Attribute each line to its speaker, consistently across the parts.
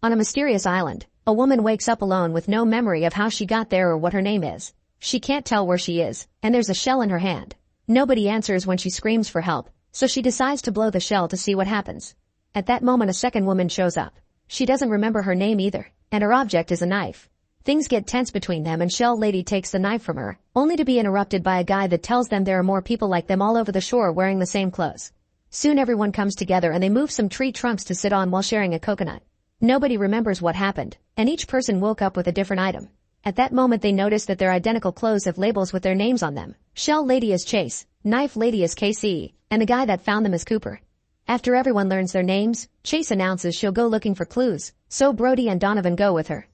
Speaker 1: On a mysterious island, a woman wakes up alone with no memory of how she got there or what her name is. She can't tell where she is, and there's a shell in her hand. Nobody answers when she screams for help, so she decides to blow the shell to see what happens. At that moment a second woman shows up. She doesn't remember her name either, and her object is a knife. Things get tense between them and Shell Lady takes the knife from her, only to be interrupted by a guy that tells them there are more people like them all over the shore wearing the same clothes. Soon everyone comes together and they move some tree trunks to sit on while sharing a coconut. Nobody remembers what happened, and each person woke up with a different item. At that moment they notice that their identical clothes have labels with their names on them. Shell Lady is Chase, Knife Lady is KC, and the guy that found them is Cooper. After everyone learns their names, Chase announces she'll go looking for clues, so Brody and Donovan go with her.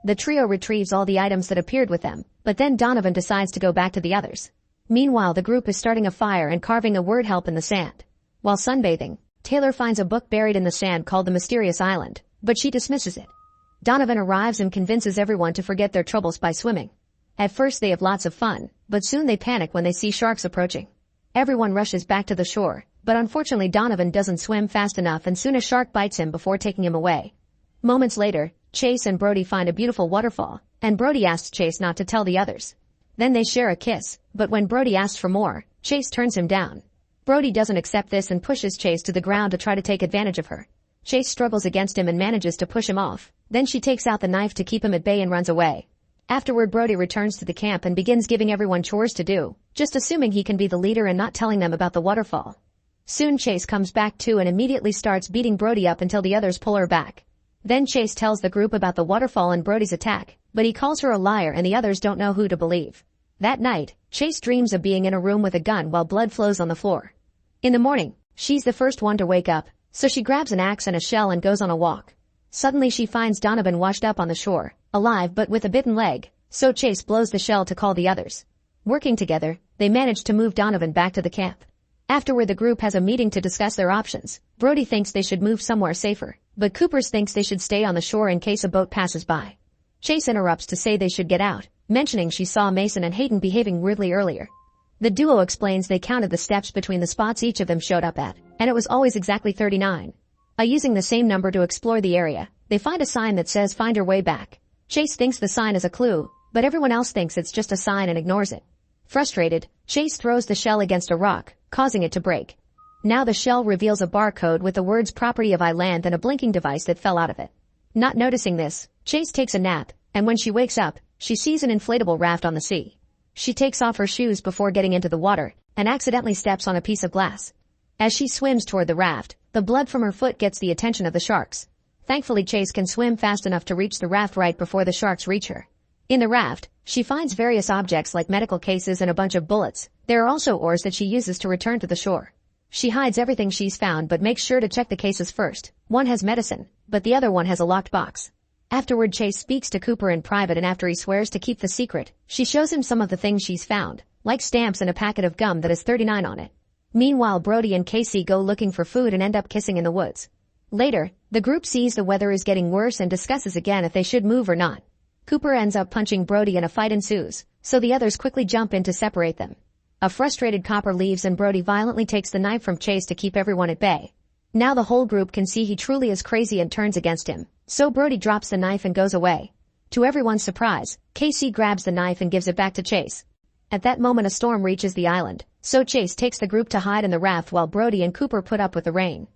Speaker 1: The trio retrieves all the items that appeared with them, but then Donovan decides to go back to the others. Meanwhile the group is starting a fire and carving a word help in the sand. While sunbathing, Taylor finds a book buried in the sand called The Mysterious Island, but she dismisses it. Donovan arrives and convinces everyone to forget their troubles by swimming. At first they have lots of fun, but soon they panic when they see sharks approaching. Everyone rushes back to the shore, but unfortunately Donovan doesn't swim fast enough and soon a shark bites him before taking him away. Moments later, Chase and Brody find a beautiful waterfall, and Brody asks Chase not to tell the others. Then they share a kiss, but when Brody asks for more, Chase turns him down. Brody doesn't accept this and pushes Chase to the ground to try to take advantage of her. Chase struggles against him and manages to push him off. Then she takes out the knife to keep him at bay and runs away. Afterward Brody returns to the camp and begins giving everyone chores to do, just assuming he can be the leader and not telling them about the waterfall. Soon Chase comes back too and immediately starts beating Brody up until the others pull her back. Then Chase tells the group about the waterfall and Brody's attack, but he calls her a liar and the others don't know who to believe. That night, Chase dreams of being in a room with a gun while blood flows on the floor. In the morning, she's the first one to wake up, so she grabs an axe and a shell and goes on a walk. Suddenly she finds Donovan washed up on the shore, alive but with a bitten leg, so Chase blows the shell to call the others. Working together, they manage to move Donovan back to the camp. Afterward the group has a meeting to discuss their options. Brody thinks they should move somewhere safer, but Cooper thinks they should stay on the shore in case a boat passes by. Chase interrupts to say they should get out, mentioning she saw Mason and Hayden behaving weirdly earlier. The duo explains they counted the steps between the spots each of them showed up at, and it was always exactly 39. By using the same number to explore the area, they find a sign that says find your way back. Chase thinks the sign is a clue, but everyone else thinks it's just a sign and ignores it. Frustrated, Chase throws the shell against a rock, causing it to break. Now the shell reveals a barcode with the words property of island and a blinking device that fell out of it. Not noticing this, Chase takes a nap, and when she wakes up, she sees an inflatable raft on the sea. She takes off her shoes before getting into the water, and accidentally steps on a piece of glass. As she swims toward the raft, the blood from her foot gets the attention of the sharks. Thankfully Chase can swim fast enough to reach the raft right before the sharks reach her. In the raft, she finds various objects like medical cases and a bunch of bullets. There are also oars that she uses to return to the shore. She hides everything she's found but makes sure to check the cases first. One has medicine, but the other one has a locked box. Afterward Chase speaks to Cooper in private and after he swears to keep the secret, she shows him some of the things she's found, like stamps and a packet of gum that has 39 on it. Meanwhile Brody and Casey go looking for food and end up kissing in the woods. Later, the group sees the weather is getting worse and discusses again if they should move or not. Cooper ends up punching Brody and a fight ensues, so the others quickly jump in to separate them. A frustrated Copper leaves and Brody violently takes the knife from Chase to keep everyone at bay. Now the whole group can see he truly is crazy and turns against him, so Brody drops the knife and goes away. To everyone's surprise, Casey grabs the knife and gives it back to Chase. At that moment a storm reaches the island, so Chase takes the group to hide in the raft while Brody and Cooper put up with the rain.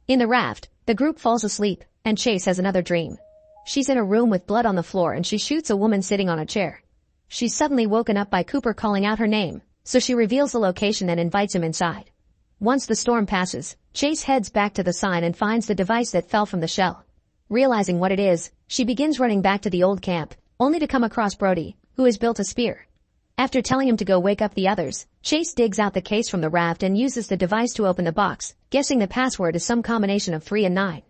Speaker 1: In the raft, the group falls asleep, and Chase has another dream. She's in a room with blood on the floor and she shoots a woman sitting on a chair. She's suddenly woken up by Cooper calling out her name, so she reveals the location and invites him inside. Once the storm passes, Chase heads back to the sign and finds the device that fell from the shell. Realizing what it is, she begins running back to the old camp, only to come across Brody, who has built a spear. After telling him to go wake up the others, Chase digs out the case from the raft and uses the device to open the box, guessing the password is some combination of 3 and 9.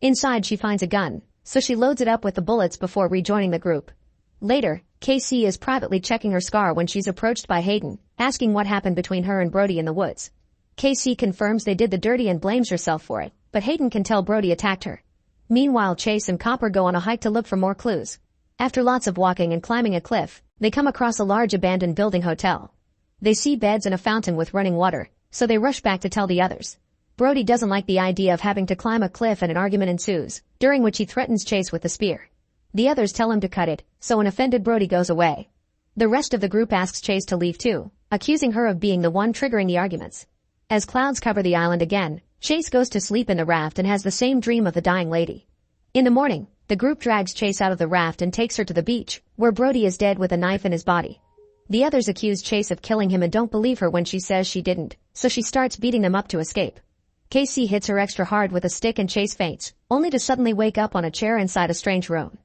Speaker 1: Inside she finds a gun, so she loads it up with the bullets before rejoining the group. Later, KC is privately checking her scar when she's approached by Hayden, asking what happened between her and Brody in the woods. KC confirms they did the dirty and blames herself for it, but Hayden can tell Brody attacked her. Meanwhile Chase and Copper go on a hike to look for more clues. After lots of walking and climbing a cliff, they come across a large abandoned building hotel. They see beds and a fountain with running water, so they rush back to tell the others. Brody doesn't like the idea of having to climb a cliff and an argument ensues, during which he threatens Chase with the spear. The others tell him to cut it, so an offended Brody goes away. The rest of the group asks Chase to leave too, accusing her of being the one triggering the arguments. As clouds cover the island again, Chase goes to sleep in the raft and has the same dream of the dying lady. In the morning, the group drags Chase out of the raft and takes her to the beach, where Brody is dead with a knife in his body. The others accuse Chase of killing him and don't believe her when she says she didn't, so she starts beating them up to escape. Casey hits her extra hard with a stick and Chase faints, only to suddenly wake up on a chair inside a strange room.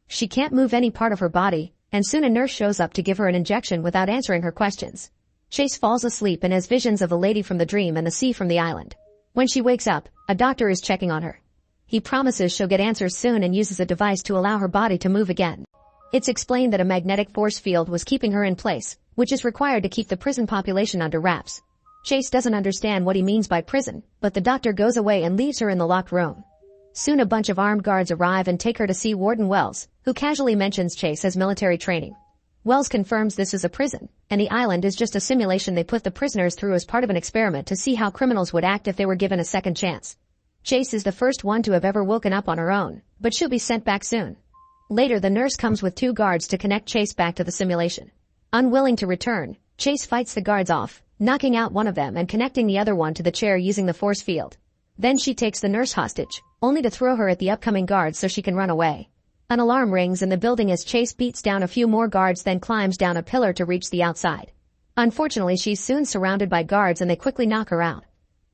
Speaker 1: She can't move any part of her body, and soon a nurse shows up to give her an injection without answering her questions. Chase falls asleep and has visions of the lady from the dream and the sea from the island. When she wakes up, a doctor is checking on her. He promises she'll get answers soon and uses a device to allow her body to move again. It's explained that a magnetic force field was keeping her in place, which is required to keep the prison population under wraps. Chase doesn't understand what he means by prison, but the doctor goes away and leaves her in the locked room. Soon a bunch of armed guards arrive and take her to see Warden Wells, who casually mentions Chase as military training. Wells confirms this is a prison, and the island is just a simulation they put the prisoners through as part of an experiment to see how criminals would act if they were given a second chance. Chase is the first one to have ever woken up on her own, but she'll be sent back soon. Later the nurse comes with 2 guards to connect Chase back to the simulation. Unwilling to return, Chase fights the guards off, knocking out one of them and connecting the other one to the chair using the force field. Then she takes the nurse hostage, only to throw her at the upcoming guards so she can run away. An alarm rings in the building as Chase beats down a few more guards then climbs down a pillar to reach the outside. Unfortunately she's soon surrounded by guards and they quickly knock her out.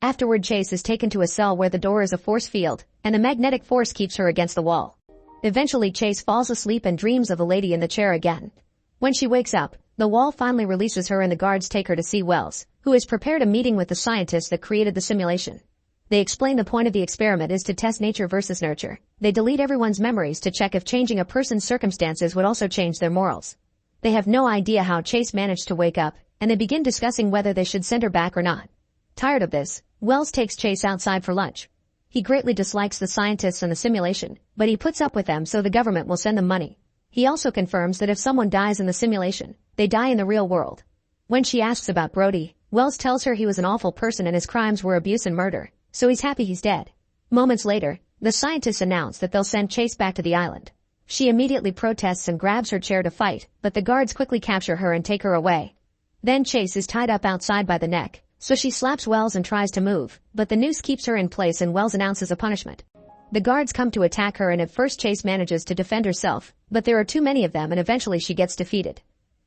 Speaker 1: Afterward Chase is taken to a cell where the door is a force field, and the magnetic force keeps her against the wall. Eventually Chase falls asleep and dreams of the lady in the chair again. When she wakes up, the wall finally releases her and the guards take her to see Wells, who has prepared a meeting with the scientists that created the simulation. They explain the point of the experiment is to test nature versus nurture. They delete everyone's memories to check if changing a person's circumstances would also change their morals. They have no idea how Chase managed to wake up, and they begin discussing whether they should send her back or not. Tired of this, Wells takes Chase outside for lunch. He greatly dislikes the scientists and the simulation, but he puts up with them so the government will send them money. He also confirms that if someone dies in the simulation, they die in the real world. When she asks about Brody, Wells tells her he was an awful person and his crimes were abuse and murder, so he's happy he's dead. Moments later, the scientists announce that they'll send Chase back to the island. She immediately protests and grabs her chair to fight, but the guards quickly capture her and take her away. Then Chase is tied up outside by the neck, so she slaps Wells and tries to move, but the noose keeps her in place and Wells announces a punishment. The guards come to attack her and at first Chase manages to defend herself, but there are too many of them and eventually she gets defeated.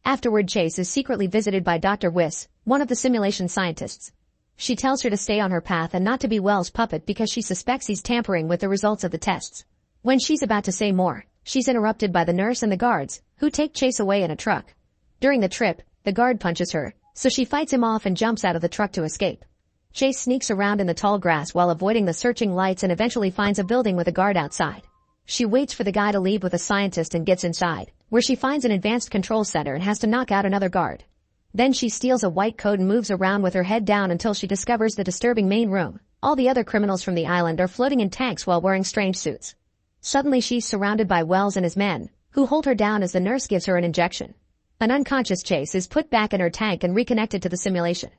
Speaker 1: Afterward Chase is secretly visited by Dr. Wiss, one of the simulation scientists. She tells her to stay on her path and not to be Wells' puppet because she suspects he's tampering with the results of the tests. When she's about to say more, she's interrupted by the nurse and the guards, who take Chase away in a truck. During the trip, the guard punches her, so she fights him off and jumps out of the truck to escape. Chase sneaks around in the tall grass while avoiding the searching lights and eventually finds a building with a guard outside. She waits for the guy to leave with a scientist and gets inside, where she finds an advanced control center and has to knock out another guard. Then she steals a white coat and moves around with her head down until she discovers the disturbing main room. All the other criminals from the island are floating in tanks while wearing strange suits. Suddenly she's surrounded by Wells and his men, who hold her down as the nurse gives her an injection. An unconscious Chase is put back in her tank and reconnected to the simulation.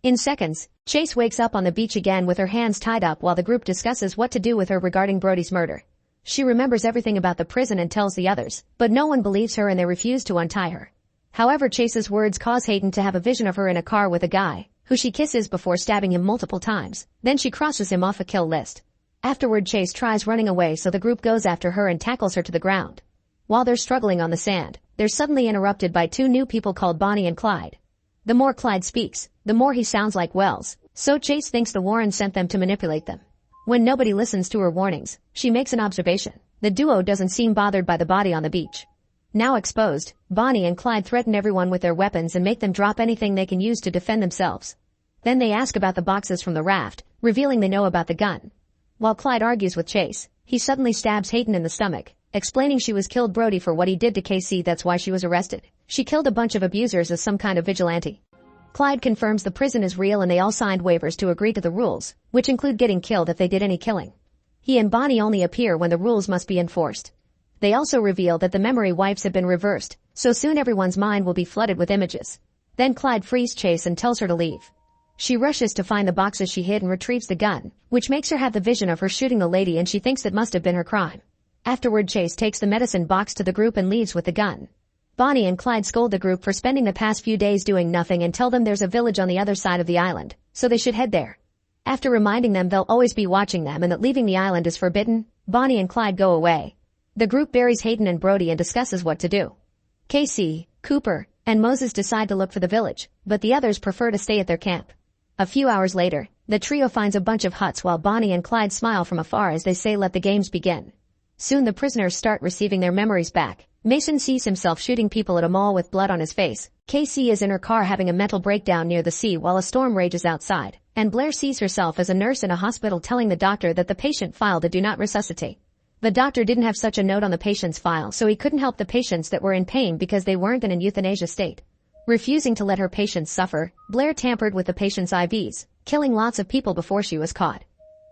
Speaker 1: In seconds, Chase wakes up on the beach again with her hands tied up while the group discusses what to do with her regarding Brody's murder. She remembers everything about the prison and tells the others, but no one believes her and they refuse to untie her. However, Chase's words cause Hayden to have a vision of her in a car with a guy, who she kisses before stabbing him multiple times. Then she crosses him off a kill list. Afterward, Chase tries running away so the group goes after her and tackles her to the ground. While they're struggling on the sand, they're suddenly interrupted by 2 new people called Bonnie and Clyde. The more Clyde speaks, the more he sounds like Wells, so Chase thinks the Warren sent them to manipulate them. When nobody listens to her warnings, she makes an observation. The duo doesn't seem bothered by the body on the beach. Now exposed, Bonnie and Clyde threaten everyone with their weapons and make them drop anything they can use to defend themselves. Then they ask about the boxes from the raft, revealing they know about the gun. While Clyde argues with Chase, he suddenly stabs Hayden in the stomach, explaining she was killed Brody for what he did to Casey. That's why she was arrested. She killed a bunch of abusers as some kind of vigilante. Clyde confirms the prison is real and they all signed waivers to agree to the rules, which include getting killed if they did any killing. He and Bonnie only appear when the rules must be enforced. They also reveal that the memory wipes have been reversed, so soon everyone's mind will be flooded with images. Then Clyde frees Chase and tells her to leave. She rushes to find the boxes she hid and retrieves the gun, which makes her have the vision of her shooting the lady, and she thinks it must have been her crime. Afterward, Chase takes the medicine box to the group and leaves with the gun. Bonnie and Clyde scold the group for spending the past few days doing nothing and tell them there's a village on the other side of the island, so they should head there. After reminding them they'll always be watching them and that leaving the island is forbidden, Bonnie and Clyde go away. The group buries Hayden and Brody and discusses what to do. Casey, Cooper, and Moses decide to look for the village, but the others prefer to stay at their camp. A few hours later, the trio finds a bunch of huts while Bonnie and Clyde smile from afar as they say let the games begin. Soon the prisoners start receiving their memories back. Mason sees himself shooting people at a mall with blood on his face. Casey is in her car having a mental breakdown near the sea while a storm rages outside. And Blair sees herself as a nurse in a hospital telling the doctor that the patient filed a do not resuscitate. The doctor didn't have such a note on the patient's file, so he couldn't help the patients that were in pain because they weren't in a euthanasia state. Refusing to let her patients suffer, Blair tampered with the patient's IVs, killing lots of people before she was caught.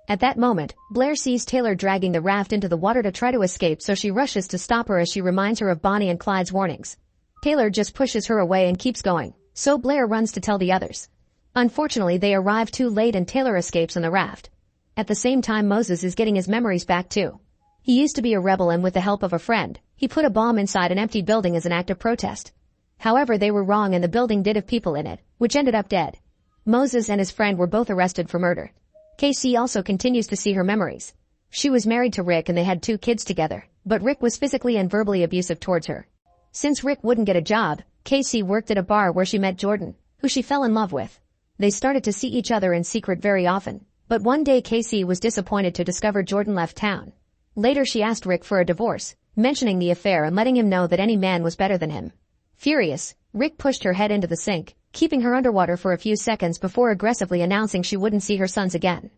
Speaker 1: At that moment, Blair sees Taylor dragging the raft into the water to try to escape, so she rushes to stop her as she reminds her of Bonnie and Clyde's warnings. Taylor just pushes her away and keeps going, so Blair runs to tell the others. Unfortunately, they arrive too late and Taylor escapes on the raft. At the same time, Moses is getting his memories back too. He used to be a rebel, and with the help of a friend, he put a bomb inside an empty building as an act of protest. However, they were wrong and the building did have people in it, which ended up dead. Moses and his friend were both arrested for murder. Casey also continues to see her memories. She was married to Rick and they had 2 kids together, but Rick was physically and verbally abusive towards her. Since Rick wouldn't get a job, Casey worked at a bar where she met Jordan, who she fell in love with. They started to see each other in secret very often, but one day Casey was disappointed to discover Jordan left town. Later she asked Rick for a divorce, mentioning the affair and letting him know that any man was better than him. Furious, Rick pushed her head into the sink, keeping her underwater for a few seconds before aggressively announcing she wouldn't see her sons again.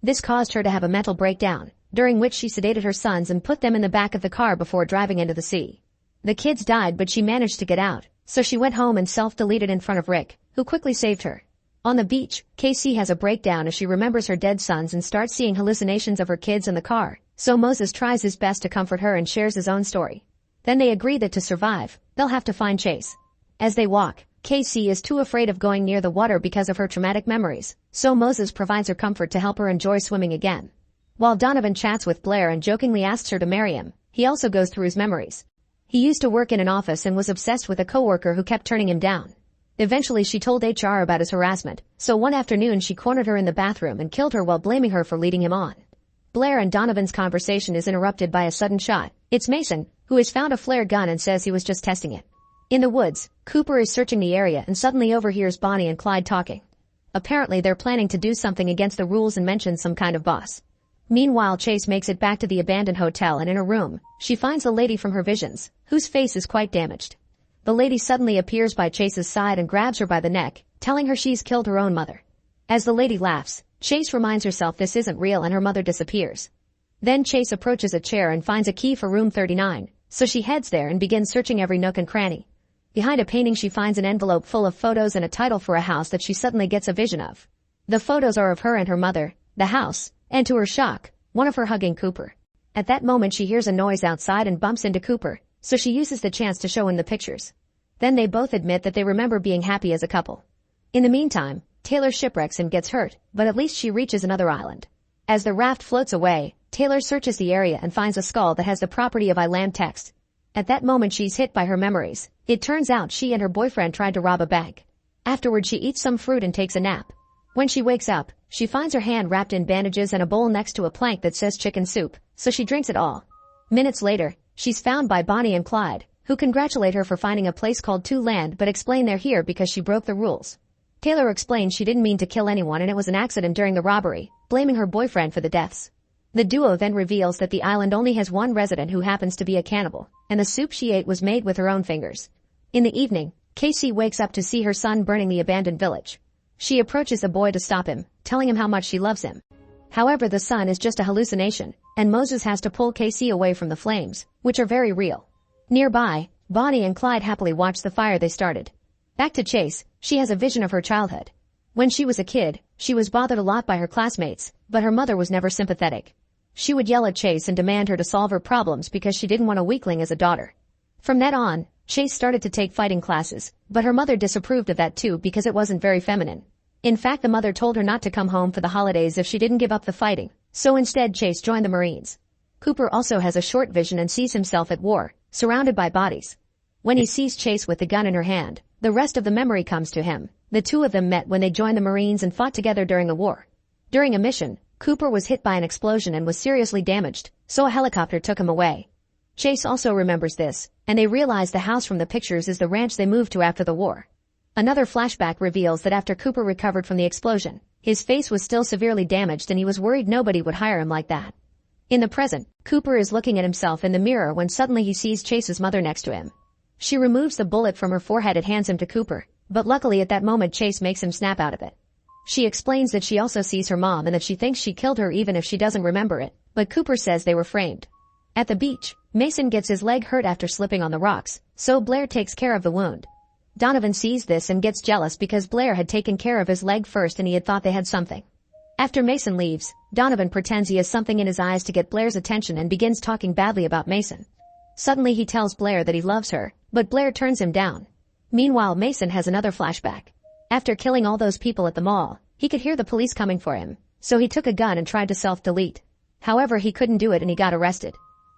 Speaker 1: This caused her to have a mental breakdown, during which she sedated her sons and put them in the back of the car before driving into the sea. The kids died, but she managed to get out, so she went home and self-deleted in front of Rick, who quickly saved her. On the beach, Casey has a breakdown as she remembers her dead sons and starts seeing hallucinations of her kids in the car, so Moses tries his best to comfort her and shares his own story. Then they agree that to survive, they'll have to find Chase. As they walk, Casey is too afraid of going near the water because of her traumatic memories, so Moses provides her comfort to help her enjoy swimming again. While Donovan chats with Blair and jokingly asks her to marry him, he also goes through his memories. He used to work in an office and was obsessed with a coworker who kept turning him down. Eventually she told HR about his harassment, so one afternoon she cornered her in the bathroom and killed her while blaming her for leading him on. Blair and Donovan's conversation is interrupted by a sudden shot. It's Mason, who has found a flare gun and says he was just testing it. In the woods, Cooper is searching the area and suddenly overhears Bonnie and Clyde talking. Apparently they're planning to do something against the rules and mentions some kind of boss. Meanwhile, Chase makes it back to the abandoned hotel, and in her room, she finds a lady from her visions, whose face is quite damaged. The lady suddenly appears by Chase's side and grabs her by the neck, telling her she's killed her own mother. As the lady laughs, Chase reminds herself this isn't real and her mother disappears. Then Chase approaches a chair and finds a key for room 39, so she heads there and begins searching every nook and cranny. Behind a painting she finds an envelope full of photos and a title for a house that she suddenly gets a vision of. The photos are of her and her mother, the house, and to her shock, one of her hugging Cooper. At that moment she hears a noise outside and bumps into Cooper, so she uses the chance to show him the pictures. Then they both admit that they remember being happy as a couple. In the meantime, Taylor shipwrecks and gets hurt, but at least she reaches another island. As the raft floats away, Taylor searches the area and finds a skull that has the property of Ilam text. At that moment she's hit by her memories. It turns out she and her boyfriend tried to rob a bank. Afterward she eats some fruit and takes a nap. When she wakes up, she finds her hand wrapped in bandages and a bowl next to a plank that says chicken soup, so she drinks it all. Minutes later, she's found by Bonnie and Clyde, who congratulate her for finding a place called Two Land but explain they're here because she broke the rules. Taylor explains she didn't mean to kill anyone and it was an accident during the robbery, blaming her boyfriend for the deaths. The duo then reveals that the island only has one resident who happens to be a cannibal, and the soup she ate was made with her own fingers. In the evening, Casey wakes up to see her son burning the abandoned village. She approaches the boy to stop him, telling him how much she loves him. However, the son is just a hallucination, and Moses has to pull Casey away from the flames, which are very real. Nearby, Bonnie and Clyde happily watch the fire they started. Back to Chase, she has a vision of her childhood. When she was a kid, she was bothered a lot by her classmates, but her mother was never sympathetic. She would yell at Chase and demand her to solve her problems because she didn't want a weakling as a daughter. From that on, Chase started to take fighting classes, but her mother disapproved of that too because it wasn't very feminine. In fact, the mother told her not to come home for the holidays if she didn't give up the fighting, so instead Chase joined the Marines. Cooper also has a short vision and sees himself at war, surrounded by bodies. When he sees Chase with the gun in her hand, the rest of the memory comes to him. The two of them met when they joined the Marines and fought together during the war. During a mission, Cooper was hit by an explosion and was seriously damaged, so a helicopter took him away. Chase also remembers this, and they realize the house from the pictures is the ranch they moved to after the war. Another flashback reveals that after Cooper recovered from the explosion, his face was still severely damaged and he was worried nobody would hire him like that. In the present, Cooper is looking at himself in the mirror when suddenly he sees Chase's mother next to him. She removes the bullet from her forehead and hands him to Cooper, but luckily at that moment Chase makes him snap out of it. She explains that she also sees her mom and that she thinks she killed her even if she doesn't remember it, but Cooper says they were framed. At the beach, Mason gets his leg hurt after slipping on the rocks, so Blair takes care of the wound. Donovan sees this and gets jealous because Blair had taken care of his leg first and he had thought they had something. After Mason leaves, Donovan pretends he has something in his eyes to get Blair's attention and begins talking badly about Mason. Suddenly he tells Blair that he loves her, but Blair turns him down. Meanwhile, Mason has another flashback. After killing all those people at the mall, he could hear the police coming for him, so he took a gun and tried to self-delete. However, he couldn't do it and he got arrested.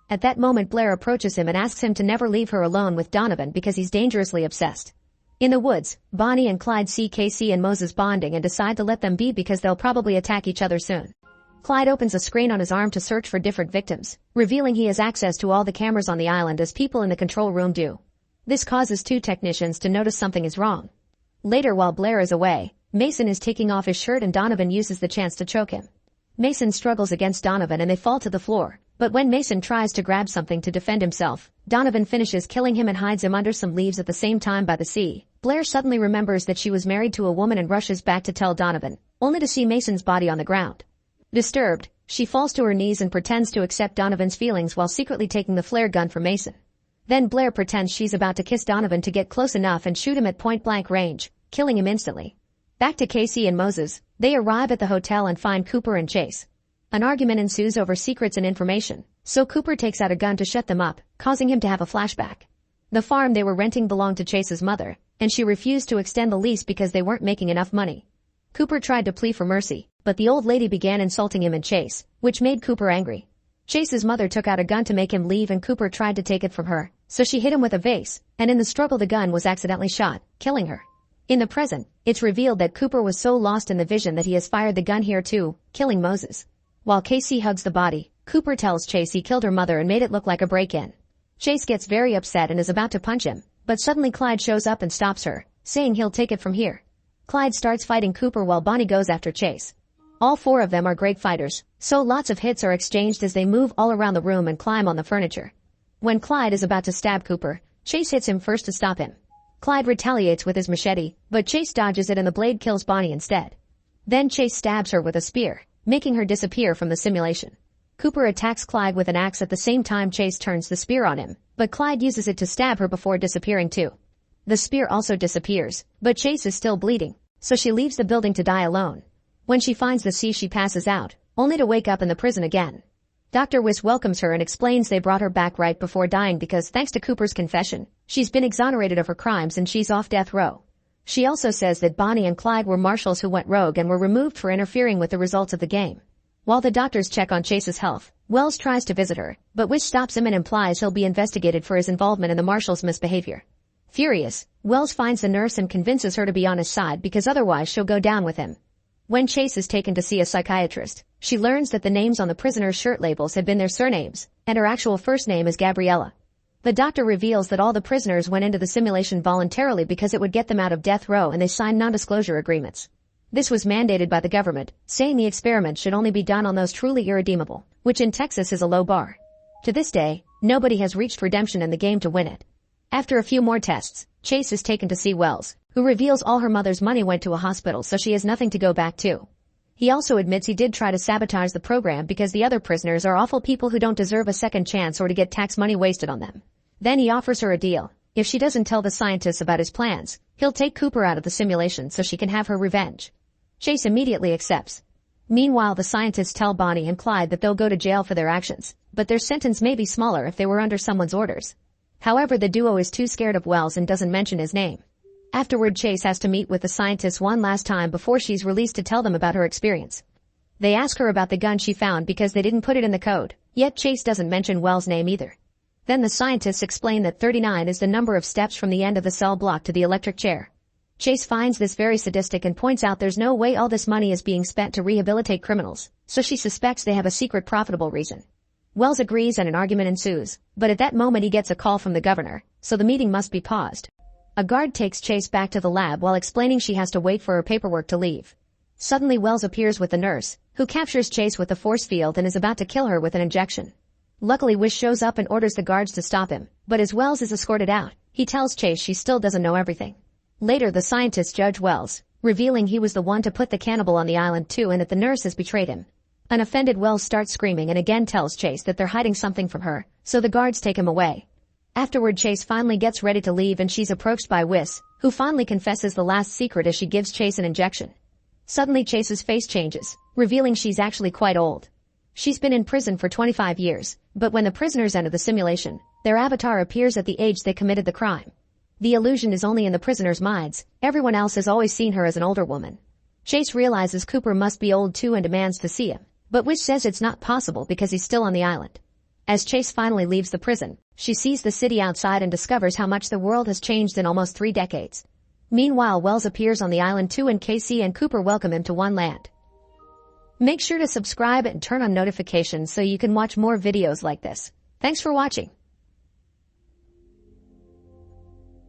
Speaker 1: At that moment, Blair approaches him and asks him to never leave her alone with Donovan because he's dangerously obsessed. In the woods, Bonnie and Clyde see Casey and Moses bonding and decide to let them be because they'll probably attack each other soon. Clyde opens a screen on his arm to search for different victims, revealing he has access to all the cameras on the island as people in the control room do. This causes two technicians to notice something is wrong. Later, while Blair is away, Mason is taking off his shirt and Donovan uses the chance to choke him. Mason struggles against Donovan and they fall to the floor, but when Mason tries to grab something to defend himself, Donovan finishes killing him and hides him under some leaves at the same time by the sea. Blair suddenly remembers that she was married to a woman and rushes back to tell Donovan, only to see Mason's body on the ground. Disturbed, she falls to her knees and pretends to accept Donovan's feelings while secretly taking the flare gun from Mason. Then Blair pretends she's about to kiss Donovan to get close enough and shoot him at point-blank range, killing him instantly. Back to Casey and Moses, they arrive at the hotel and find Cooper and Chase. An argument ensues over secrets and information, so Cooper takes out a gun to shut them up, causing him to have a flashback. The farm they were renting belonged to Chase's mother, and she refused to extend the lease because they weren't making enough money. Cooper tried to plead for mercy, but the old lady began insulting him and Chase, which made Cooper angry. Chase's mother took out a gun to make him leave and Cooper tried to take it from her, so she hit him with a vase, and in the struggle the gun was accidentally shot, killing her. In the present, it's revealed that Cooper was so lost in the vision that he has fired the gun here too, killing Moses. While Casey hugs the body, Cooper tells Chase he killed her mother and made it look like a break-in. Chase gets very upset and is about to punch him, but suddenly Clyde shows up and stops her, saying he'll take it from here. Clyde starts fighting Cooper while Bonnie goes after Chase. All four of them are great fighters, so lots of hits are exchanged as they move all around the room and climb on the furniture. When Clyde is about to stab Cooper, Chase hits him first to stop him. Clyde retaliates with his machete, but Chase dodges it and the blade kills Bonnie instead. Then Chase stabs her with a spear, making her disappear from the simulation. Cooper attacks Clyde with an axe at the same time Chase turns the spear on him, but Clyde uses it to stab her before disappearing too. The spear also disappears, but Chase is still bleeding, so she leaves the building to die alone. When she finds the sea she passes out, only to wake up in the prison again. Dr. Wiss welcomes her and explains they brought her back right before dying because thanks to Cooper's confession, she's been exonerated of her crimes and she's off death row. She also says that Bonnie and Clyde were marshals who went rogue and were removed for interfering with the results of the game. While the doctors check on Chase's health, Wells tries to visit her, but Wiss stops him and implies he'll be investigated for his involvement in the marshals' misbehavior. Furious, Wells finds the nurse and convinces her to be on his side because otherwise she'll go down with him. When Chase is taken to see a psychiatrist, she learns that the names on the prisoners' shirt labels had been their surnames, and her actual first name is Gabriella. The doctor reveals that all the prisoners went into the simulation voluntarily because it would get them out of death row and they signed non-disclosure agreements. This was mandated by the government, saying the experiment should only be done on those truly irredeemable, which in Texas is a low bar. To this day, nobody has reached redemption in the game to win it. After a few more tests, Chase is taken to see Wells, who reveals all her mother's money went to a hospital so she has nothing to go back to. He also admits he did try to sabotage the program because the other prisoners are awful people who don't deserve a second chance or to get tax money wasted on them. Then he offers her a deal. If she doesn't tell the scientists about his plans, he'll take Cooper out of the simulation so she can have her revenge. Chase immediately accepts. Meanwhile, the scientists tell Bonnie and Clyde that they'll go to jail for their actions, but their sentence may be smaller if they were under someone's orders. However, the duo is too scared of Wells and doesn't mention his name. Afterward, Chase has to meet with the scientists one last time before she's released to tell them about her experience. They ask her about the gun she found because they didn't put it in the code, yet Chase doesn't mention Wells' name either. Then the scientists explain that 39 is the number of steps from the end of the cell block to the electric chair. Chase finds this very sadistic and points out there's no way all this money is being spent to rehabilitate criminals, so she suspects they have a secret profitable reason. Wells agrees and an argument ensues, but at that moment he gets a call from the governor, so the meeting must be paused. A guard takes Chase back to the lab while explaining she has to wait for her paperwork to leave. Suddenly Wells appears with the nurse, who captures Chase with the force field and is about to kill her with an injection. Luckily Wish shows up and orders the guards to stop him, but as Wells is escorted out, he tells Chase she still doesn't know everything. Later the scientists judge Wells, revealing he was the one to put the cannibal on the island too and that the nurse has betrayed him. An offended Wells starts screaming and again tells Chase that they're hiding something from her, so the guards take him away. Afterward Chase finally gets ready to leave and she's approached by Wiss, who finally confesses the last secret as she gives Chase an injection. Suddenly Chase's face changes, revealing she's actually quite old. She's been in prison for 25 years, but when the prisoners enter the simulation, their avatar appears at the age they committed the crime. The illusion is only in the prisoners' minds, everyone else has always seen her as an older woman. Chase realizes Cooper must be old too and demands to see him, but Wish says it's not possible because he's still on the island. As Chase finally leaves the prison, she sees the city outside and discovers how much the world has changed in almost 3 decades. Meanwhile, Wells appears on the island too and Casey and Cooper welcome him to one land. Make sure to subscribe and turn on notifications so you can watch more videos like this. Thanks for watching.